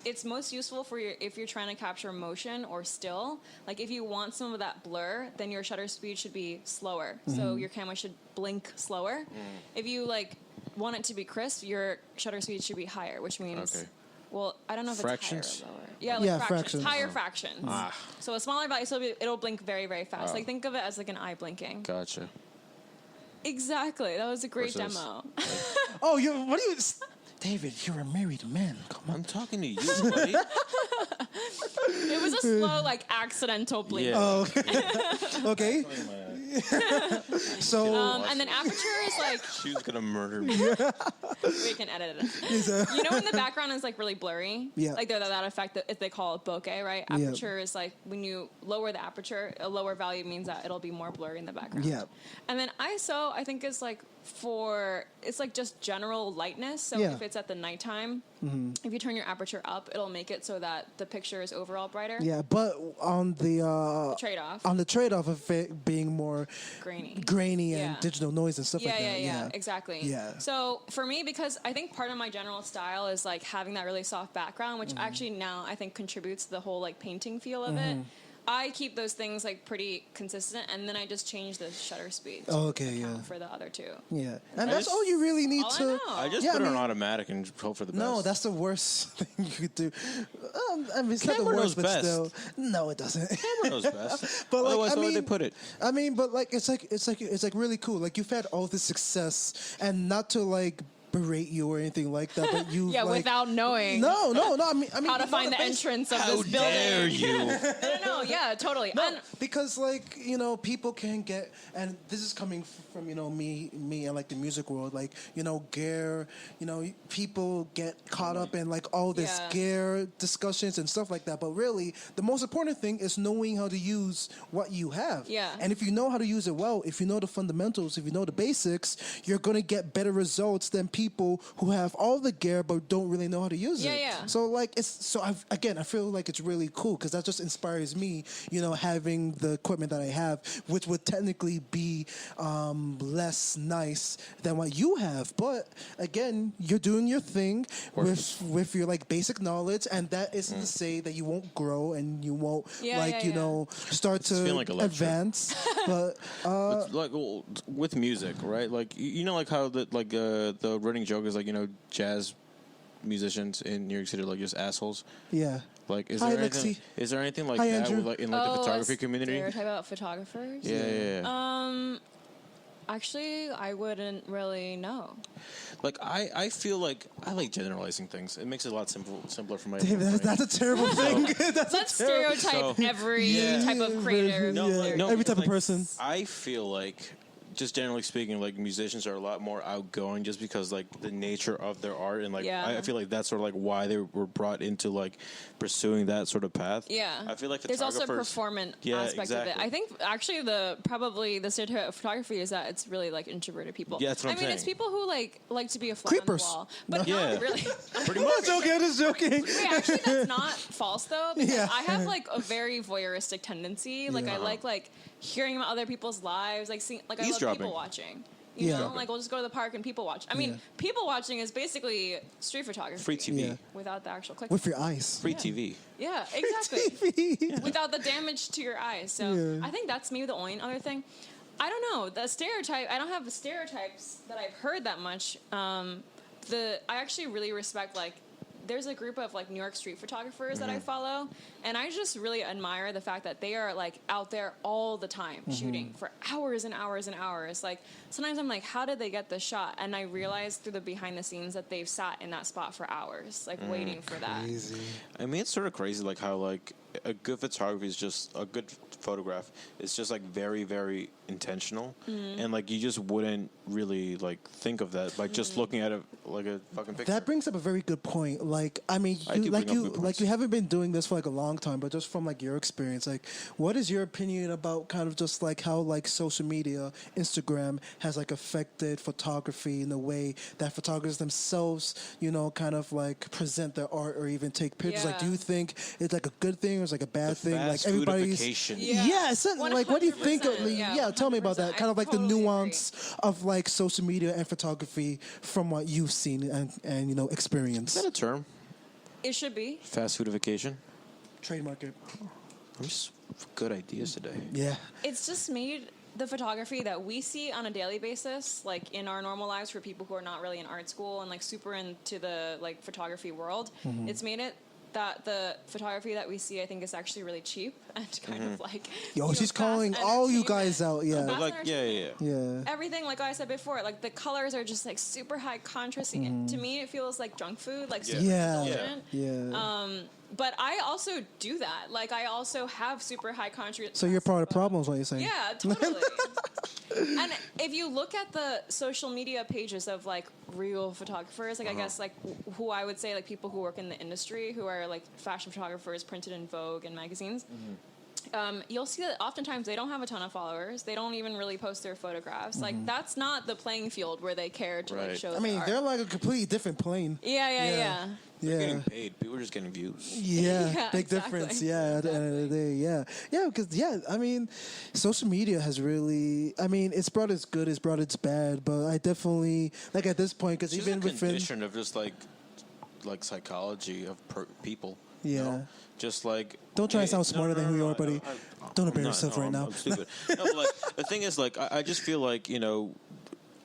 it's most useful for if you're trying to capture motion or still. Like if you want some of that blur, then your shutter speed should be slower. Mm-hmm. So your camera should blink slower. If you like want it to be crisp, your shutter speed should be higher, which means. Okay. Well, I don't know if Fractions? it's higher or lower. Yeah, like Yeah, fractions. fractions. Higher fractions. Ah. So a smaller value, so it'll blink very, very fast. Oh. Like think of it as like an eye blinking. Gotcha. Exactly. That was a great Versus- demo. Oh, what do you? David, you're a married man. Come on. I'm talking to you, buddy. It was a slow, like accidental blink. Yeah. Oh, okay. So And then aperture is like She was gonna murder me. we can edit it. You know when the background is like really blurry? Yeah. Like that effect that they call it bokeh, right? Yeah. Aperture is like when you lower the aperture, a lower value means that it'll be more blurry in the background. Yeah. And then ISO I think is like it's like just general lightness. So Yeah. if it's at the nighttime, if you turn your aperture up, it'll make it so that the picture is overall brighter. yeah, but on the Trade-off. on the trade-off of it being more Grainy. and Yeah. digital noise and stuff like that. Yeah, exactly. Yeah. So for me, because I think part of my general style is like having that really soft background, which actually now I think contributes to the whole like painting feel of it. I keep those things like pretty consistent, and then I just change the shutter speed. Oh, okay, yeah. For the other two. Yeah, and that's all you really need all I to. know. I just Yeah, put I it mean- on automatic and hope for the best. No, that's the worst thing you could do. I mean, it's not the Camera worst, knows but best. still, no, it doesn't. Camera knows best. But like, Otherwise, I why would mean, they put it? I mean, but like, it's like really cool. Like you've had all this success, and not to like berate you or anything like that, but you Yeah, like, without knowing. No. I mean, How to you know find the basic- entrance of How this building. dare you? No, yeah, totally. No, And because like people can get, and this is coming from me and like the music world, like gear, people get caught up in like all this Yeah. gear discussions and stuff like that. But really, the most important thing is knowing how to use what you have. Yeah. And if you know how to use it well, if you know the fundamentals, if you know the basics, you're gonna get better results than people who have all the gear but don't really know how to use it. Yeah. So like I feel like it's really cool because that just inspires me, having the equipment that I have, which would technically be less nice than what you have. But again, you're doing your thing with your like basic knowledge, and that isn't to say that you won't grow and you won't start to feeling like a lecture. advance. But Like with music, right? Like like how the running joke is like jazz musicians in New York City are like just assholes. yeah. Like, is Hi, there anything? Lexi. Is there anything like Hi, that Andrew. with, like in like the photography community? Stereotype about photographers. Yeah. Actually, I wouldn't really know. Like I feel like I like generalizing things. It makes it a lot simpler for my. Dave, brain. that's a terrible thing. Let's stereotype every type of creator. No, like, no, every type like, of person. I feel like, just generally speaking, like musicians are a lot more outgoing just because like the nature of their art and like Yeah. I feel like that's sort of like why they were brought into like pursuing that sort of path. Yeah, I feel like there's also a photographers- performant Yeah, aspect of it. exactly. I think actually probably the stereotype of photography is that it's really like introverted people. Yeah, that's what I I'm mean, it's saying. people who like to be a fly Creepers. on the wall, but Yeah. not really. Pretty I'm much. joking. I'm just joking. Wait, actually, that's not false though. Because Yeah. I have like a very voyeuristic tendency. Like I like hearing about other people's lives. Like seeing, like I love Eavesdropping. people watching. You Yeah. know, like we'll just go to the park and people watch. I mean, Yeah. people watching is basically street photography. Free TV. Yeah. Without the actual click. With your eyes. Free TV. Yeah, exactly. TV. Without the damage to your eyes. So Yeah. I think that's maybe the only other thing. I don't know. The stereotype. I don't have the stereotypes that I've heard that much. I actually really respect like. There's a group of like New York street photographers that I follow, and I just really admire the fact that they are like out there all the time shooting for hours and hours and hours. Like sometimes I'm like, how did they get this shot? And I realize through the behind the scenes that they've sat in that spot for hours, like waiting for that. Crazy. I mean, it's sort of crazy, like how like a good photography is just a good photograph. It's just like very, very intentional, and like you just wouldn't really like think of that, like just looking at it like a fucking picture. That brings up a very good point. Like, I mean, I do bring up good like points. you haven't been doing this for like a long time, but just from like your experience, like, what is your opinion about kind of just like how like social media, Instagram has like affected photography in a way that photographers themselves, kind of like present their art or even take pictures. Like, do Yeah. you think it's like a good thing or it's like a bad thing? Like Fast everybody's. foodification. Yeah. Like what do you think? 100%, Yeah, tell me about that. 100%. Kind of like I the totally nuance of like social media and photography from what you've seen and experienced. Is that a term? It should be. Fast foodification. Trademark it. I'm just good ideas today. Yeah. It's just made the photography that we see on a daily basis, like in our normal lives for people who are not really in art school and like super into the like photography world, it's made it that the photography that we see, I think, is actually really cheap and kind of like. Yo, she's fast calling all you entertainment. guys out. Yeah. But like, yeah. Yeah. Everything, like I said before, like the colors are just like super high contrast. To me, it feels like junk food, like super Yeah. indulgent. Yeah. But I also do that. Like I also have super high contrast. So you're part of the problem, is what you're saying? Yeah, totally. And if you look at the social media pages of like real photographers, like I guess like who I would say like people who work in the industry who are like fashion photographers printed in Vogue and magazines. You'll see that oftentimes they don't have a ton of followers. They don't even really post their photographs. Like that's not the playing field where they care to like Right. show. I their mean, art. they're like a completely different plane. Yeah. They're Yeah. getting paid. People are just getting views. Yeah, Yeah, big exactly. difference. Yeah, at the end of the day, yeah, because I mean, social media has really. I mean, it's brought its good, it's brought its bad, but I definitely like at this point because It's even just a within. condition of just like psychology of people. You Yeah. know? Just like Don't try and sound smarter than who you are, buddy. Don't embarrass yourself right now. I'm stupid. No, but like the thing is, like I just feel like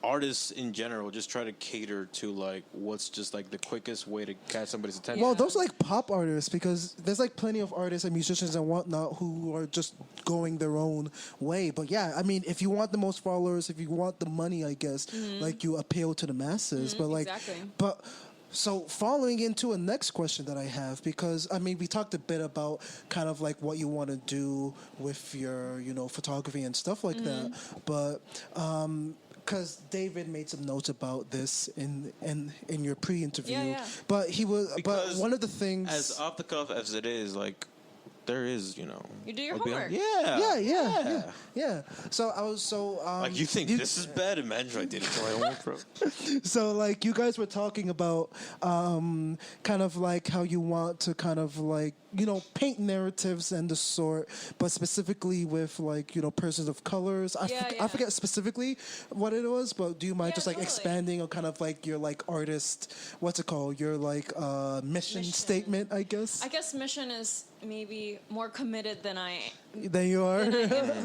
artists in general just try to cater to like what's just like the quickest way to catch somebody's attention. Well, those are like pop artists because there's like plenty of artists and musicians and whatnot who are just going their own way. But yeah, I mean, if you want the most followers, if you want the money, I guess, like you appeal to the masses. But like, exactly. but. So following into a next question that I have, because I mean we talked a bit about kind of like what you want to do with your photography and stuff like that, but because David made some notes about this in your pre-interview, Yeah. but Because but one of the things as off the cuff as it is, like there is, You do your I'll be homework. yeah. So I was like you think this is bad? Imagine if I did it to my homework, bro. So, like, you guys were talking about kind of like how you want to kind of like, paint narratives and the sort, but specifically with like, persons of colors. I forget specifically what it was, but do you mind just like totally. expanding on kind of like your like artist, what's it called? Your like mission statement, I guess? I guess mission is maybe more committed than There you are.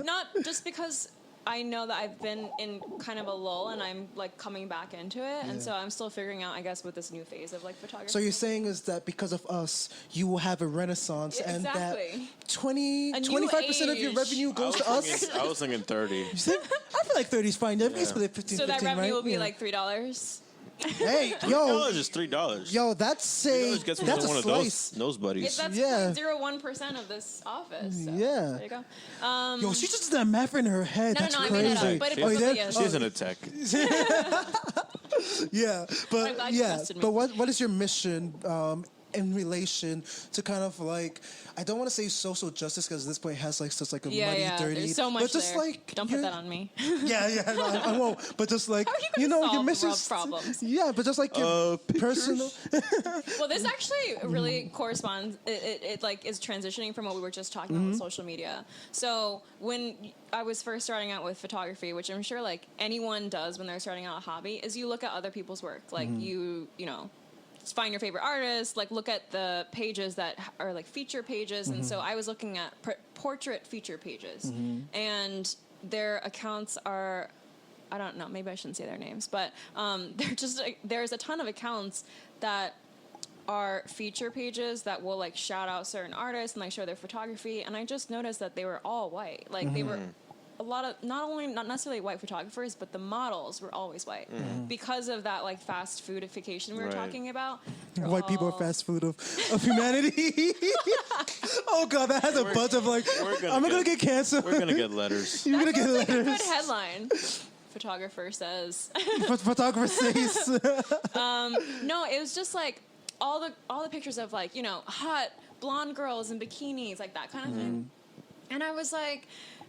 not just because I know that I've been in kind of a lull and I'm like coming back into it, and so I'm still figuring out, I guess, with this new phase of like photography. So you're saying is that because of us, you will have a renaissance, Yeah, and that exactly. 25% of your age. revenue goes to us? I was thinking 30. You think? I feel like 30 is fine. Everybody's split 15, So that 15, revenue right? will be Yeah. like $3. Hey, $3 is $3. yo, that's say Gets me that's to a one slice. of those buddies. That's Yeah. 0.01% of this office. So Yeah. There you go. Yo, she just did that math in her head. No, That's I crazy. made that up, but it Oh, you probably did? is. She's in a tech. Yeah, I'm but glad you trusted me. but what is your mission in relation to kind of like, I don't want to say social justice because at this point it has like such like a muddy, dirty. There's so much but just there. like Don't put that on me. Yeah, no, I won't. But just like How are you gonna your solve mission. world problems? Yeah, but just like your personal. Well, this actually really corresponds. It like is transitioning from what we were just talking about with social media. So when I was first starting out with photography, which I'm sure like anyone does when they're starting out a hobby, is you look at other people's work. Like you know, find your favorite artist, like look at the pages that are like feature pages. And so I was looking at portrait feature pages, and their accounts are, I don't know, maybe I shouldn't say their names, but they're just there's a ton of accounts that are feature pages that will like shout out certain artists and like show their photography, and I just noticed that they were all white. Like they were a lot of not necessarily white photographers, but the models were always white because of that like fast foodification we were talking about. White people are fast food of humanity. Oh god, that has a bunch of like. I'm gonna get cancer. We're gonna get letters. You're gonna get Like a good letters. headline. Photographer says. Photographer says. No, it was just like all the pictures of like, hot blonde girls in bikinis, like that kind of thing. And I was like,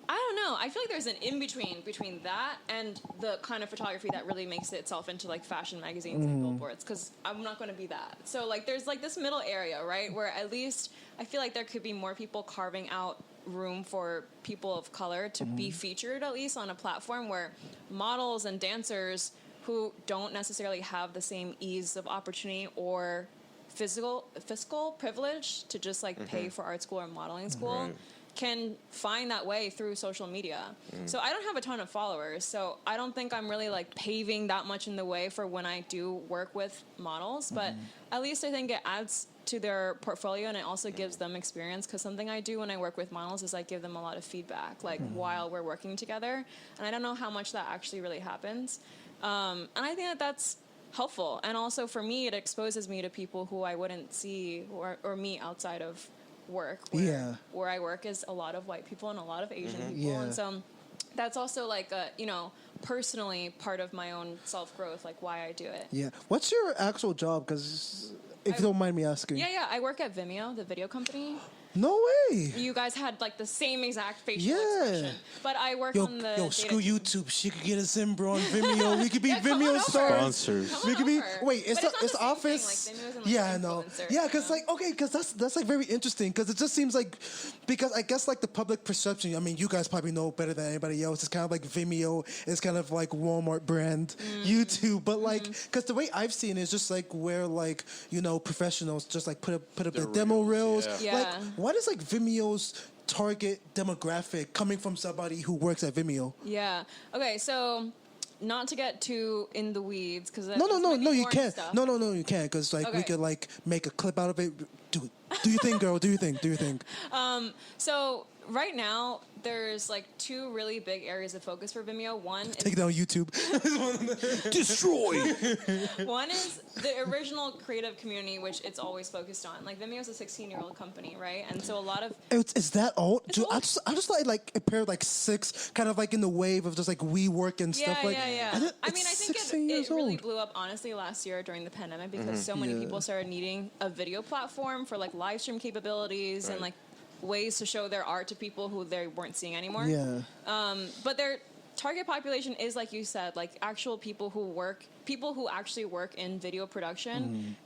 I don't know. I feel like there's an in-between that and the kind of photography that really makes itself into like fashion magazines and billboards, because I'm not going to be that. So like there's like this middle area, right, where at least I feel like there could be more people carving out room for people of color to be featured, at least on a platform where models and dancers who don't necessarily have the same ease of opportunity or fiscal privilege to just like pay for art school or modeling school can find that way through social media. So I don't have a ton of followers, so I don't think I'm really like paving that much in the way for when I do work with models, but at least I think it adds to their portfolio, and it also gives them experience, because something I do when I work with models is I give them a lot of feedback like while we're working together, and I don't know how much that actually really happens. And I think that that's helpful, and also for me it exposes me to people who I wouldn't see or meet outside of work, where I work is a lot of white people and a lot of Asian people, and so that's also like a, personally part of my own self-growth, like why I do it. Yeah. What's your actual job? Because if you don't mind me asking. Yeah, I work at Vimeo, the video company. No way. You guys had like the same exact facial Yeah. expression. But I work on the Yo, data screw team. YouTube. She could get us in, bro, on Vimeo. We could be Yeah, come on Vimeo over. stars. Sponsors. Come We on could be. over. Wait, it's But the, not it's the the same office. thing, like, Vimeo isn't, like, Yeah, I know. influencer, Yeah, you because know? like okay, because that's like very interesting. Because it just seems like because I guess like the public perception. I mean, you guys probably know better than anybody else. It's kind of like Vimeo. It's kind of like Walmart brand YouTube. But like, because the way I've seen it is just like where like professionals just like put up The the demo reels, reels. yeah. Like, Yeah. what is like Vimeo's target demographic coming from somebody who works at Vimeo? Yeah. Okay, so not to get too in the weeds because No, you can't. No, you can't. Because like we Okay. could like make a clip out of it. Do your thing, girl. Do your thing. Do your thing. So right now there's like two really big areas of focus for Vimeo. One Take is it on YouTube. Destroy. One is the original creative community, which it's always focused on. Like Vimeo is a 16-year-old company, right? And so a lot of Is that old? It's Dude, old. I just like a pair of like six, kind of like in the wave of just like WeWork and stuff like. yeah. I I mean, I think 16 years it really old. blew up honestly last year during the pandemic because so many Yeah. people started needing a video platform for like live stream capabilities and Right. like ways to show their art to people who they weren't seeing anymore. Yeah. But their target population is, like you said, like actual people who actually work in video production.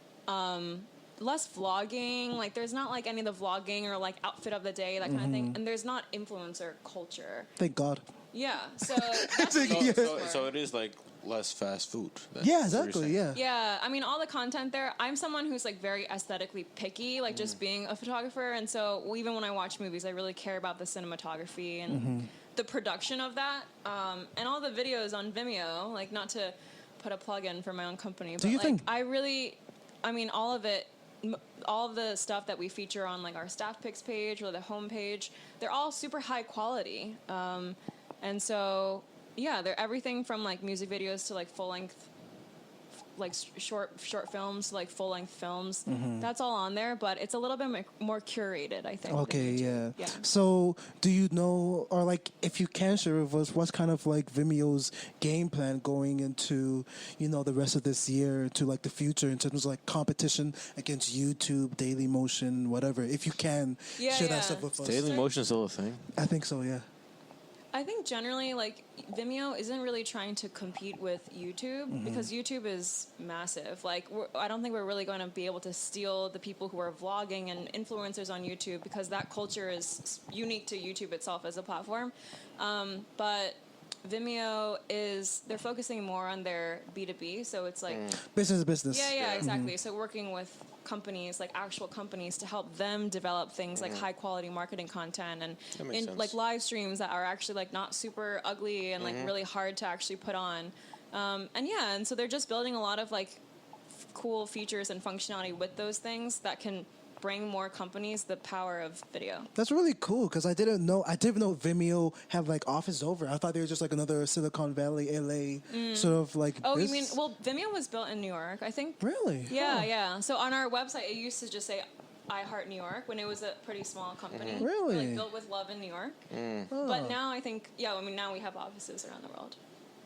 Less vlogging, like there's not like any of the vlogging or like outfit of the day, that kind of thing. And there's not influencer culture. Thank God. Yeah. So that's what Yeah. it is So for. it is like less fast food. Yeah, That's what you're exactly. saying. Yeah. Yeah, I mean, all the content there, I'm someone who's like very aesthetically picky, like just being a photographer. And so even when I watch movies, I really care about the cinematography and the production of that. And all the videos on Vimeo, like not to put a plug in for my own company, but you like think? I mean, all of it, all of the stuff that we feature on like our staff picks page or the homepage, they're all super high quality. And so, yeah, they're everything from like music videos to like full length, like short films to like full length films. That's all on there, but it's a little bit more curated, I think. than Okay, YouTube. yeah. So, do you know, or like, if you can share with us, what's kind of like Vimeo's game plan going into, the rest of this year to like the future in terms of like competition against YouTube, Dailymotion, whatever? If you can Yeah, share yeah. that stuff with us. Daily Motion still a thing. I think so, yeah. I think generally, like, Vimeo isn't really trying to compete with YouTube because YouTube is massive. Like, I don't think we're really going to be able to steal the people who are vlogging and influencers on YouTube because that culture is unique to YouTube itself as a platform. But Vimeo they're focusing more on their B2B, so it's like... Business is business. Yeah, exactly. So working with companies, like actual companies, to help them develop things like high quality marketing content and That makes sense. like live streams that are actually like not super ugly and like really hard to actually put on. And so they're just building a lot of like cool features and functionality with those things that can bring more companies the power of video. That's really cool because I didn't know Vimeo have like offices over. I thought they were just like another Silicon Valley, LA sort of like. Oh, you mean, well, Vimeo was built in New York, I think. Really? Yeah, Huh. yeah. So on our website, it used to just say I Heart New York when it was a pretty small company. Really? Like built with love in New York. But now I think, now we have offices around the world.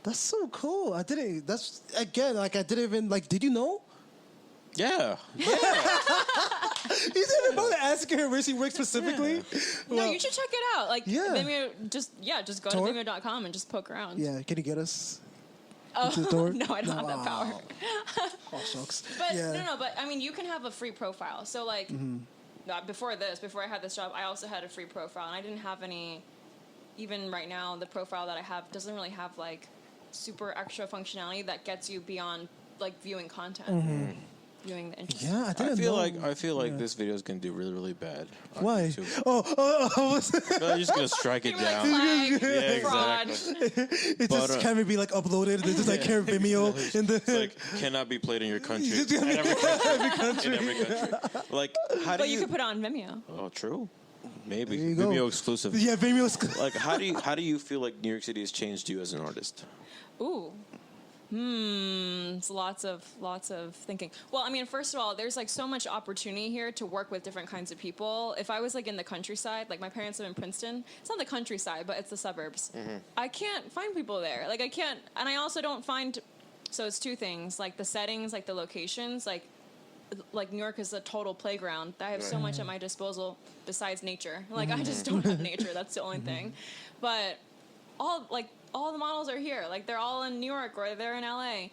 That's so cool. I didn't even like. Did you know? Yeah. You didn't know to ask her where she works specifically? No, Well, you should check it out. Like Yeah. Vimeo, just go Tour? to Vimeo.com and just poke around. Yeah, can you get us Oh, into the door? no, I don't have that power. Oh, shucks. But yeah. no, but I mean, you can have a free profile. So like, before I had this job, I also had a free profile, and I didn't have any. Even right now, the profile that I have doesn't really have like super extra functionality that gets you beyond like viewing content, viewing the interest. Yeah, I didn't I feel like Yeah. this video is gonna do really, really bad. On Why? YouTube. Oh, I'm just gonna strike it People are down. like, flag, Yeah, fraud. exactly. it But, just can't be like uploaded. They just like can't Vimeo in the. It's like cannot be played in your country. In every country. In every country. Like how do But you could put it on Vimeo. Oh, true. Maybe There you go. Vimeo exclusive. Yeah, Vimeo's. Like how do you feel like New York City has changed you as an artist? Ooh. It's lots of thinking. Well, I mean, first of all, there's like so much opportunity here to work with different kinds of people. If I was like in the countryside, like my parents live in Princeton, it's not the countryside, but it's the suburbs. I can't find people there. Like I can't, and I also don't find. So it's two things: like the settings, like the locations, like like New York is a total playground. I have so much at my disposal besides nature. Like I just don't have nature. That's the only thing. But all the models are here. Like they're all in New York or they're in LA.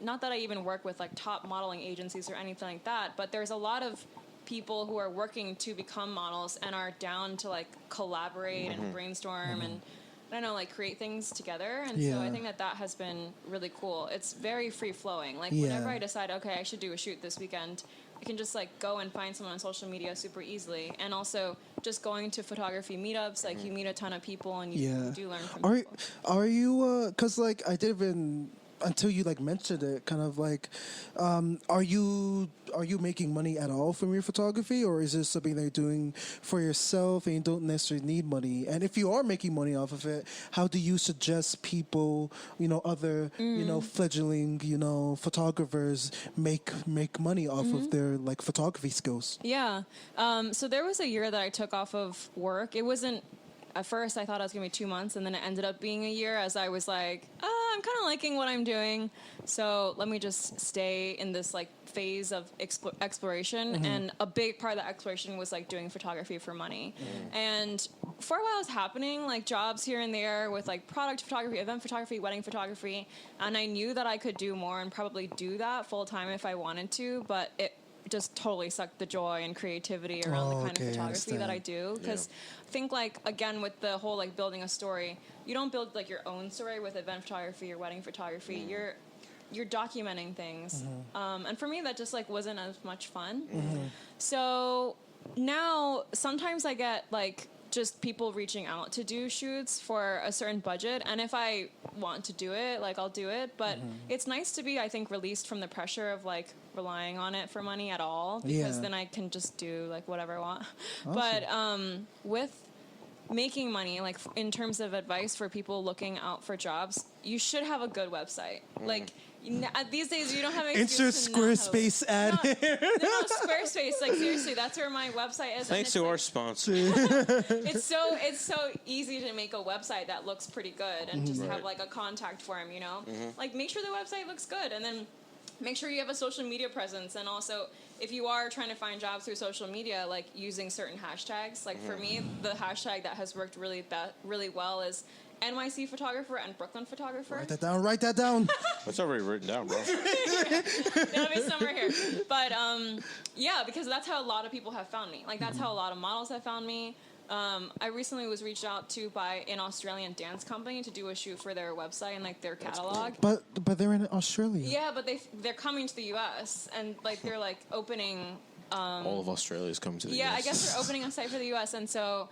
Not that I even work with like top modeling agencies or anything like that, but there's a lot of people who are working to become models and are down to like collaborate and brainstorm and I don't know, like create things together. And so I think that has been really cool. It's very free flowing. Like whenever I decide, okay, I should do a shoot this weekend, I can just like go and find someone on social media super easily. And also just going to photography meetups, like you meet a ton of people and you do learn from people. Are you, cause like I didn't even, until you like mentioned it, kind of like, are you making money at all from your photography, or is this something that you're doing for yourself and you don't necessarily need money? And if you are making money off of it, how do you suggest people, other, fledgling, photographers make money off of their like photography skills? Yeah. So there was a year that I took off of work. It wasn't. At first, I thought it was going to be 2 months, and then it ended up being a year as I was like, I'm kind of liking what I'm doing, so let me just stay in this, like, phase of exploration, and a big part of that exploration was, like, doing photography for money. And for a while it was happening, like, jobs here and there with, like, product photography, event photography, wedding photography, and I knew that I could do more and probably do that full-time if I wanted to, but it just totally sucked the joy and creativity around the kind of photography that I do. Because I think, like, again, with the whole, like, building a story, you don't build, like, your own story with event photography or wedding photography. You're documenting things. And for me, that just, like, wasn't as much fun. So now sometimes I get, like, just people reaching out to do shoots for a certain budget, and if I want to do it, like, I'll do it, but it's nice to be, I think, released from the pressure of, like, relying on it for money at all, because then I can just do, like, whatever I want. Awesome. But with making money, like, in terms of advice for people looking out for jobs, you should have a good website. Like, these days you don't have Insert Squarespace ad here. No, Squarespace. Like, seriously, that's where my website is. Thanks to our sponsor. It's so easy to make a website that looks pretty good and just have like a contact form, Like, make sure the website looks good, and then make sure you have a social media presence. And also, if you are trying to find jobs through social media, like using certain hashtags. Like for me, the hashtag that has worked really well is NYC photographer and Brooklyn photographer. Write that down. That's already written down, bro. It'll be somewhere here. But yeah, because that's how a lot of people have found me. Like, that's how a lot of models have found me. I recently was reached out to by an Australian dance company to do a shoot for their website and, like, their catalog. But they're in Australia. Yeah, but they're coming to the U.S. and, like, they're, like, opening. All of Australia's coming to the U.S. Yeah, I guess they're opening a site for the U.S. and so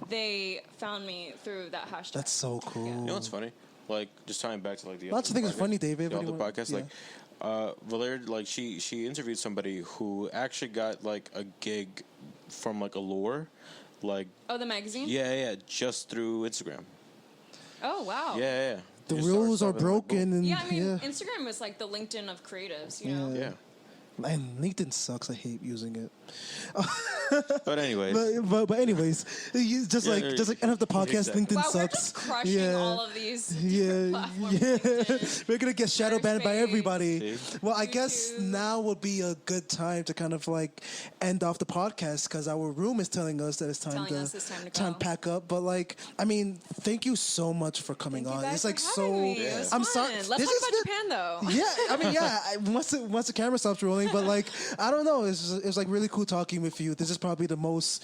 they found me through that hashtag. That's so cool. Yeah. You know what's funny? Like, just tying back to, like, the lots of things are funny, David. The other podcast, like, Valeria, like, she interviewed somebody who actually got, like, a gig from, like, Allure. Like, the magazine? Yeah, just through Instagram. Oh, wow. Yeah. The rules are broken. And yeah, I mean, Instagram is like the LinkedIn of creatives, you know? Yeah. And LinkedIn sucks. I hate using it. But anyways. But anyways, just like end of the podcast. Exactly. LinkedIn Wow, sucks. we're just crushing all of these different platforms. We're gonna get shadow banned by everybody. See? Well, I guess now would be a good time to kind of like end off the podcast because our room is telling us that it's time to pack up. But like, I mean, thank you so much for coming on. It's like I'm sorry. Let's talk about Japan though. Yeah, I mean, once the camera stops rolling, but like, I don't know. It was like really cool talking with you. This is probably the most.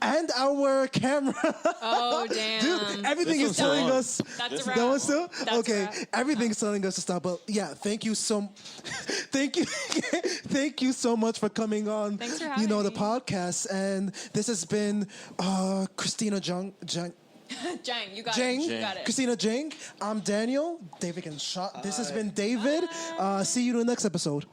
And our camera. Oh, damn. Dude, everything is telling us. That's a wrap. That one still? That's okay. Everything's telling us to stop. But yeah, thank you so thank you so much for coming on. Thanks for having me. The podcast. And this has been Christina Jiang. Jiang, you got it. You got it. Christina Jiang. I'm Daniel. David can shot. This has been David. See you in the next episode.